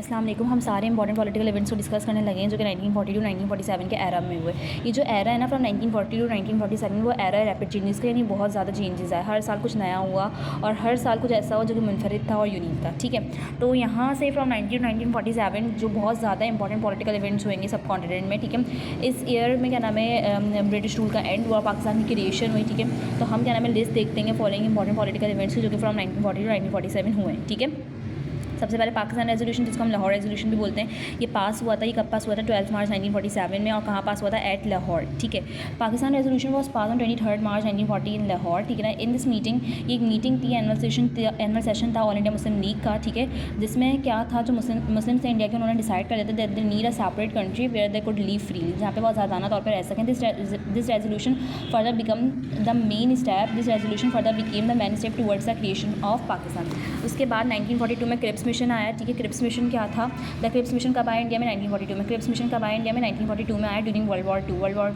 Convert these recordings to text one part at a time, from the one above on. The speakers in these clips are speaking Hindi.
अस्सलाम वालेकुम। हम सारे इंपॉर्टेंट पॉलिटिकल इवेंट्स को डिस्कस करने लगे हैं जो कि 1942 1947 के एरा में हुए। ये जो एरा है ना फ्रॉम 1942 1947 वो एरा रैपिड चेंजेस का, यानी बहुत ज़्यादा चेंजेस है। हर साल कुछ नया हुआ और हर साल कुछ ऐसा हुआ जो कि मुनफरिद था और यूनिक था। ठीक है, तो यहाँ से फ्रॉम 1947 जो बहुत ज़्यादा इंपॉर्टेंट पॉलिटिकल इवेंट्स हुएंगे सब कॉन्टिनेंट में। ठीक है, इस ईयर में क्या नाम है ब्रिटिश रूल का एंड हुआ, पाकिस्तान की क्रिएशन हुई। ठीक है, तो हम क्या नाम है लिस्ट देखते हैं फॉलोइंग इंपॉर्टेंट पॉलिटिकल इवेंट्स जो कि फ्रॉम 1942 1947 हुए हैं। ठीक है, सबसे पहले पाकिस्तान रेजोल्यूशन, जिसको हम लाहौर रेजोल्यूशन भी बोलते हैं, ये पास हुआ था। ये कब पास हुआ था? 12 मार्च 1947 में। और कहाँ पास हुआ था? एट लाहौर। ठीक है, Pakistan resolution was pass on 23 मार्च 1940 इन लाहौर। ठीक है ना, इन दिस मीटिंग, ये एक मीटिंग थी, एनुअल सेशन था ऑल इंडिया मुस्लिम लीग का। ठीक है, जिसमें क्या था, जो मुस्लिम थे इंडिया के, उन्होंने डिसाइड कर लेते that they need a separate country where they could live freely, जहाँ पे बहुत आज़ादाना तौर पर रह सकें। This resolution further become the main step this resolution further became the main step towards the creation of Pakistan. उसके बाद 1942 में क्रिप्स मिशन आया। ठीक है, क्रिप्स मिशन क्या था? द क्रिप्स मिशन कब आया इंडिया में? 1942 में। क्रिप्स मिशन कब आया इंडिया में? 1942 में आया ड्यूरिंग वर्ल्ड वॉर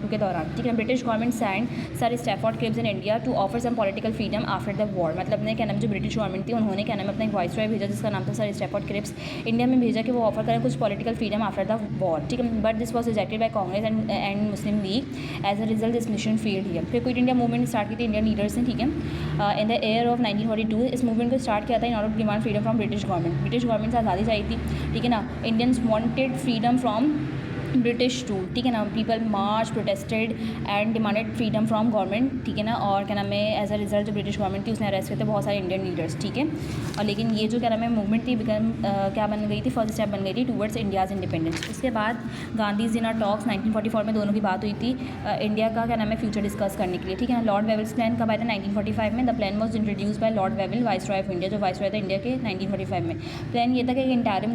टू के दौरान। ठीक है, British government send Sir Stafford Cripps in India to offer some political freedom after the war. मतलब ने क्या नाम, जो ब्रिटिश गवर्नमेंट थी उन्होंने क्या नाम अपना एक वाइसरॉय भेजा जिसका नाम था सर स्टैफोर्ड क्रिप्स, इंडिया में भेजा कि वो ऑफर करें कुछ political freedom after the war. ठीक है, but this was rejected by Congress and Muslim League. As a result this mission failed here. फिर क्विट इंडिया मूवमेंट स्टार्ट की थी इंडियन लीडर्स ने। ठीक है, इन द ईयर ऑफ 1942 इस मूवमेंट को स्टार्ट किया था in order to demand freedom from British government. British government से आज़ादी चाहिए थी। ठीक है ना, Indians wanted freedom from British rule. ठीक है ना, people march protested and demanded freedom from government. ठीक है ना, और क्या नाम है एज अ रिजल्ट जो ब्रिटिश गवर्नमेंट थी उसने अरेस्ट किए थे बहुत सारे इंडियन लीडर्स। ठीक है, और लेकिन ये जो क्या नाम है मूवमेंट थी क्या बन गई थी, फर्स्ट स्टेप बन गई थी टुवर्ड्स इंडियाज़ इंडिपेंडेंस। उसके बाद गांधी जी टॉक्स 1944 में दोनों की बात हुई थी इंडिया का क्या नाम है फ्यूचर डिस्कस करने के लिए। ठीक है ना, लॉर्ड वेवल्स प्लान कब आया था? 1945 में। The plan was introduce by Lord Wavell, viceroy of India, जो वाइसरॉय था इंडिया के 1945 में। प्लान ये था कि इंटरिम